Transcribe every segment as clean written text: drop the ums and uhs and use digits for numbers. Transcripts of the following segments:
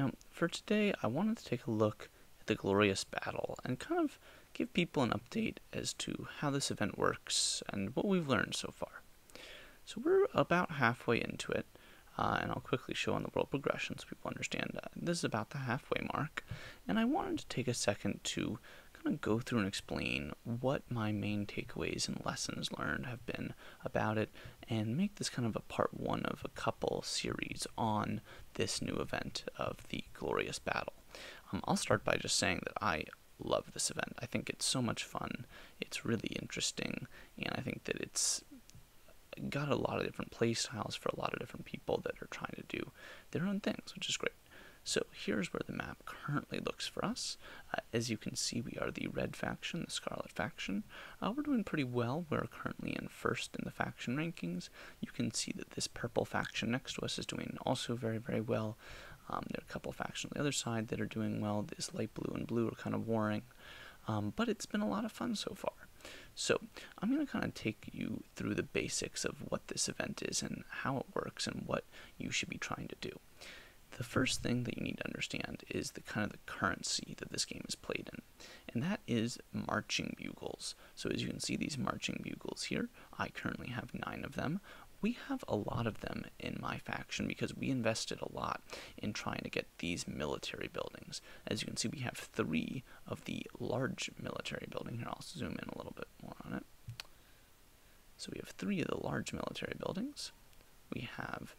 Now, for today, I wanted to take a look at the glorious battle and kind of give people an update as to how this event works and what we've learned so far. So we're about halfway into it, and I'll quickly show on the world progression so people understand this is about the halfway mark, and I wanted to take a second to kind of go through and explain what my main takeaways and lessons learned have been about it, and make this kind of a part one of a couple series on this new event of the glorious battle. I'll start by just saying that I love this event. I think it's so much fun, it's really interesting, and I think that it's got a lot of different play styles for a lot of different people that are trying to do their own things, which is great. So here's where the map currently looks for us. As you can see, we are the red faction, the Scarlet faction. We're doing pretty well. We're currently in first in the faction rankings. You can see that this purple faction next to us is doing also very, very well. There are a couple factions on the other side that are doing well. This light blue and blue are kind of warring. But it's been a lot of fun so far. So I'm going to kind of take you through the basics of what this event is and how it works and what you should be trying to do. The first thing that you need to understand is the kind of the currency that this game is played in, and that is marching bugles. So as you can see, these marching bugles here, I currently have 9 of them. We have a lot of them in my faction because we invested a lot in trying to get these military buildings. As you can see, we have 3 of the large military buildings. Here, I'll zoom in a little bit more on it. So we have 3 of the large military buildings. We have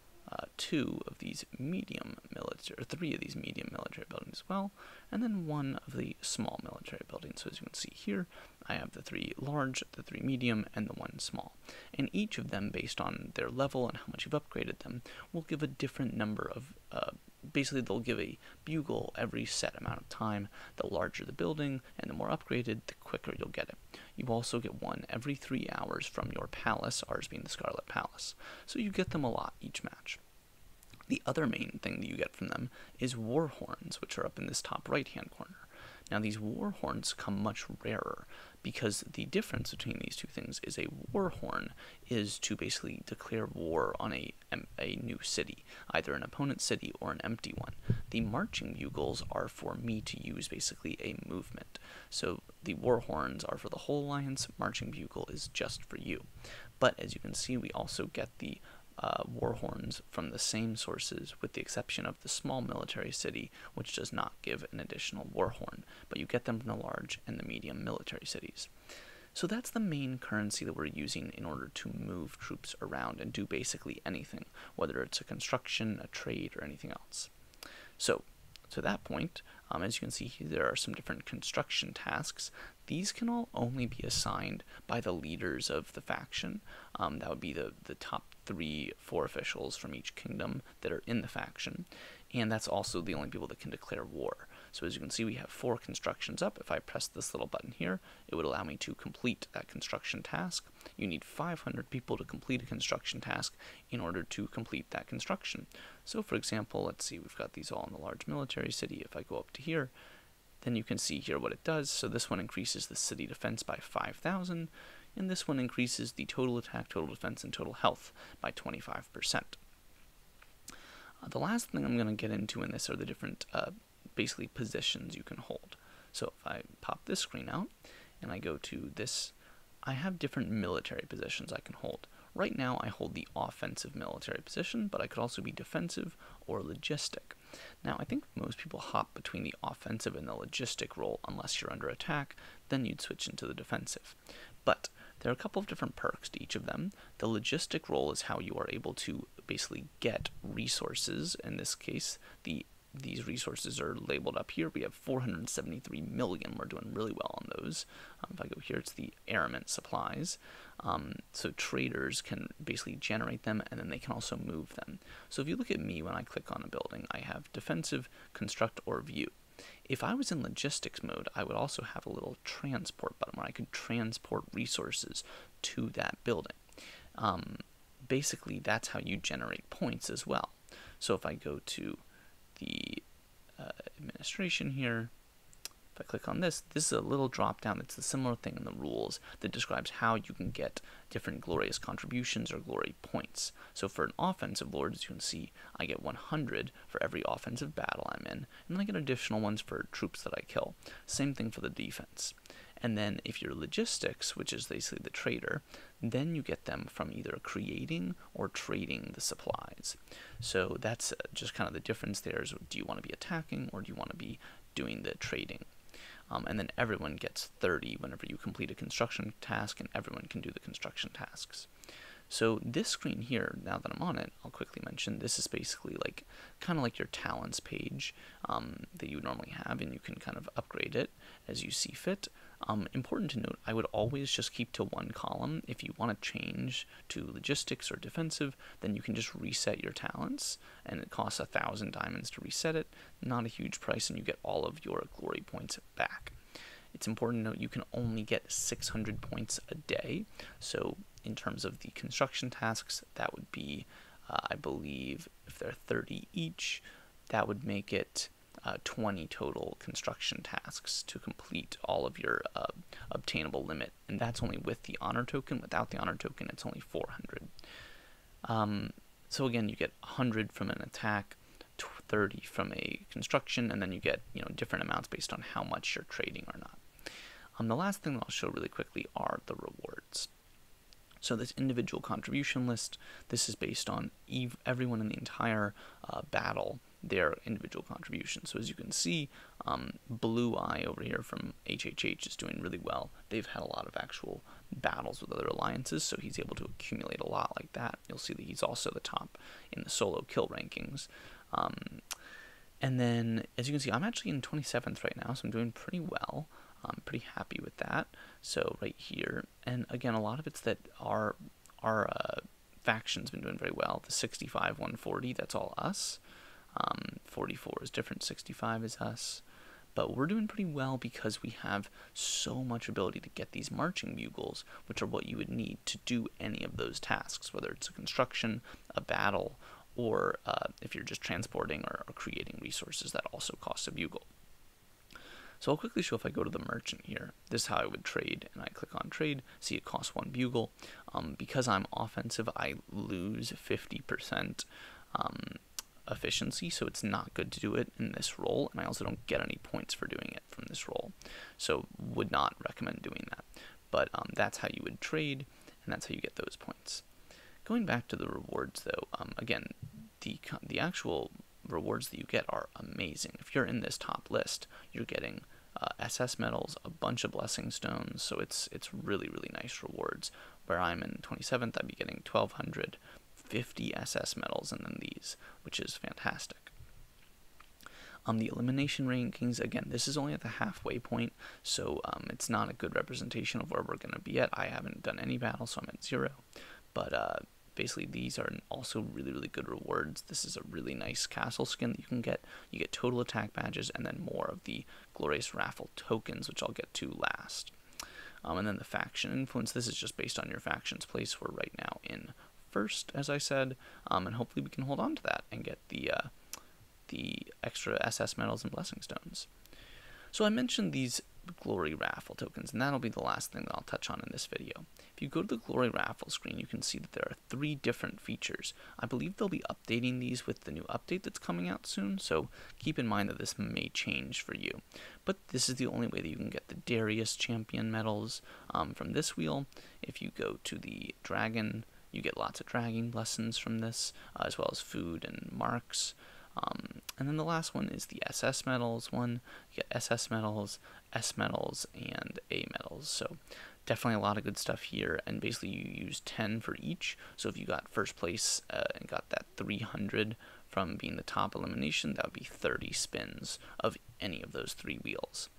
2 of these medium military, or 3 of these medium military buildings as well, and then 1 of the small military buildings. So as you can see here, I have the 3 large, the 3 medium, and the 1 small. And each of them, based on their level and how much you've upgraded them, will give a different number of, basically they'll give a bugle every set amount of time. The larger the building and the more upgraded, the quicker you'll get it. You also get 1 every 3 hours from your palace, ours being the Scarlet Palace. So you get them a lot each match. The other main thing that you get from them is war horns, which are up in this top right-hand corner. Now, these war horns come much rarer because the difference between these two things is a war horn is to basically declare war on a new city, either an opponent city or an empty one. The marching bugles are for me to use basically a movement. So the war horns are for the whole alliance, marching bugle is just for you. But as you can see, we also get the war horns from the same sources, with the exception of the small military city, which does not give an additional war horn, but you get them from the large and the medium military cities. So that's the main currency that we're using in order to move troops around and do basically anything, whether it's a construction, a trade, or anything else. So to that point, as you can see here, there are some different construction tasks. These can all only be assigned by the leaders of the faction. That would be the top 3-4 officials from each kingdom that are in the faction, and that's also the only people that can declare war. So as you can see, we have 4 constructions up. If I press this little button here, it would allow me to complete that construction task. You need 500 people to complete a construction task in order to complete that construction. So for example, let's see, we've got these all in the large military city. If I go up to here, then you can see here what it does. So this one increases the city defense by 5,000, and this one increases the total attack, total defense, and total health by 25%. The last thing I'm going to get into in this are the different basically positions you can hold. So if I pop this screen out and I go to this, I have different military positions I can hold. Right now I hold the offensive military position, but I could also be defensive or logistic. Now I think most people hop between the offensive and the logistic role unless you're under attack, then you'd switch into the defensive. But there are a couple of different perks to each of them. The logistic role is how you are able to basically get resources. In this case, these resources are labeled up here. We have 473 million. We're doing really well on those. If I go here, it's the airment supplies. So traders can basically generate them, and then they can also move them. So if you look at me, when I click on a building, I have defensive, construct, or view. If I was in logistics mode, I would also have a little transport button where I could transport resources to that building. Basically, that's how you generate points as well. So if I go to the administration here, If I click on this, this is a little drop down. It's a similar thing in the rules that describes how you can get different glorious contributions or glory points. So for an offensive lord, as you can see, I get 100 for every offensive battle I'm in, and then I get additional ones for troops that I kill. Same thing for the defense. And then if you're logistics, which is basically the trader, then you get them from either creating or trading the supplies. So that's just kind of the difference there is, do you want to be attacking or do you want to be doing the trading? And then everyone gets 30 whenever you complete a construction task, and everyone can do the construction tasks. So this screen here, now that I'm on it, I'll quickly mention, this is basically like kind of like your talents page that you would normally have, and you can kind of upgrade it as you see fit. Important to note, I would always just keep to one column. If you want to change to logistics or defensive, then you can just reset your talents, and it costs 1,000 diamonds to reset it. Not a huge price, and you get all of your glory points back. It's important to note you can only get 600 points a day, so in terms of the construction tasks, that would be, I believe, if they're 30 each, that would make it 20 total construction tasks to complete all of your obtainable limit, and that's only with the honor token. Without the honor token, it's only 400. So again, you get 100 from an attack, 30 from a construction, and then you get different amounts based on how much you're trading or not. The last thing that I'll show really quickly are the rewards. So this individual contribution list, this is based on everyone in the entire battle, their individual contribution. So as you can see, Blue Eye over here from HHH is doing really well. They've had a lot of actual battles with other alliances, so he's able to accumulate a lot like that. You'll see that he's also the top in the solo kill rankings. And then, as you can see, I'm actually in 27th right now, so I'm doing pretty well. I'm pretty happy with that. So right here, and again, a lot of it's that our faction's been doing very well. The 65, 140, that's all us. 44 is different, 65 is us. But we're doing pretty well because we have so much ability to get these marching bugles, which are what you would need to do any of those tasks, whether it's a construction, a battle, or if you're just transporting or creating resources that also cost a bugle. So I'll quickly show if I go to the merchant here. This is how I would trade, and I click on trade. See, it costs 1 bugle. Because I'm offensive, I lose 50% efficiency, so it's not good to do it in this role, and I also don't get any points for doing it from this role. So would not recommend doing that. But that's how you would trade, and that's how you get those points. Going back to the rewards, though, again, the actual rewards that you get are amazing. If you're in this top list, you're getting SS medals, a bunch of blessing stones, so it's really, really nice rewards. Where I'm in 27th, I'd be getting 1,200, 50 SS medals, and then these, which is fantastic. The elimination rankings, again, this is only at the halfway point, so it's not a good representation of where we're going to be at. I haven't done any battles, so I'm at 0, but basically these are also really, really good rewards. This is a really nice castle skin that you can get. You get total attack badges and then more of the glorious raffle tokens, which I'll get to last. And then the faction influence, this is just based on your faction's place. We're right now in 1st, as I said, and hopefully we can hold on to that and get the extra SS medals and blessing stones. So I mentioned these glory raffle tokens, and that'll be the last thing that I'll touch on in this video. If you go to the glory raffle screen, you can see that there are 3 different features. I believe they'll be updating these with the new update that's coming out soon, so keep in mind that this may change for you. But this is the only way that you can get the Darius champion medals from this wheel. If you go to the dragon, you get lots of dragging lessons from this, as well as food and marks. And then the last one is the SS medals one. You get SS medals, S medals, and A medals. So definitely a lot of good stuff here. And basically you use 10 for each. So if you got 1st place and got that 300 from being the top elimination, that would be 30 spins of any of those 3 wheels.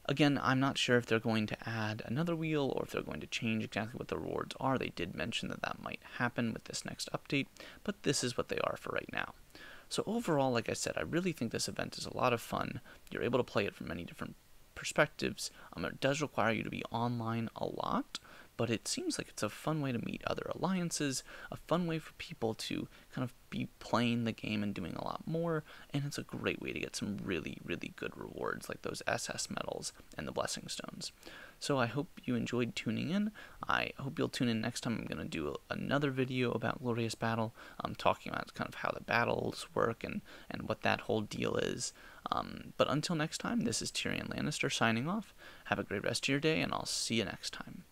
Again, I'm not sure if they're going to add another wheel or if they're going to change exactly what the rewards are. They did mention that that might happen with this next update, but this is what they are for right now. So overall, like I said, I really think this event is a lot of fun. You're able to play it from many different perspectives. It does require you to be online a lot but it seems like it's a fun way to meet other alliances, a fun way for people to kind of be playing the game and doing a lot more, and it's a great way to get some really, really good rewards like those SS medals and the Blessing Stones. So I hope you enjoyed tuning in. I hope you'll tune in next time. I'm going to do another video about Glorious Battle, talking about kind of how the battles work and what that whole deal is. But until next time, this is TyrionLanstr signing off. Have a great rest of your day, and I'll see you next time.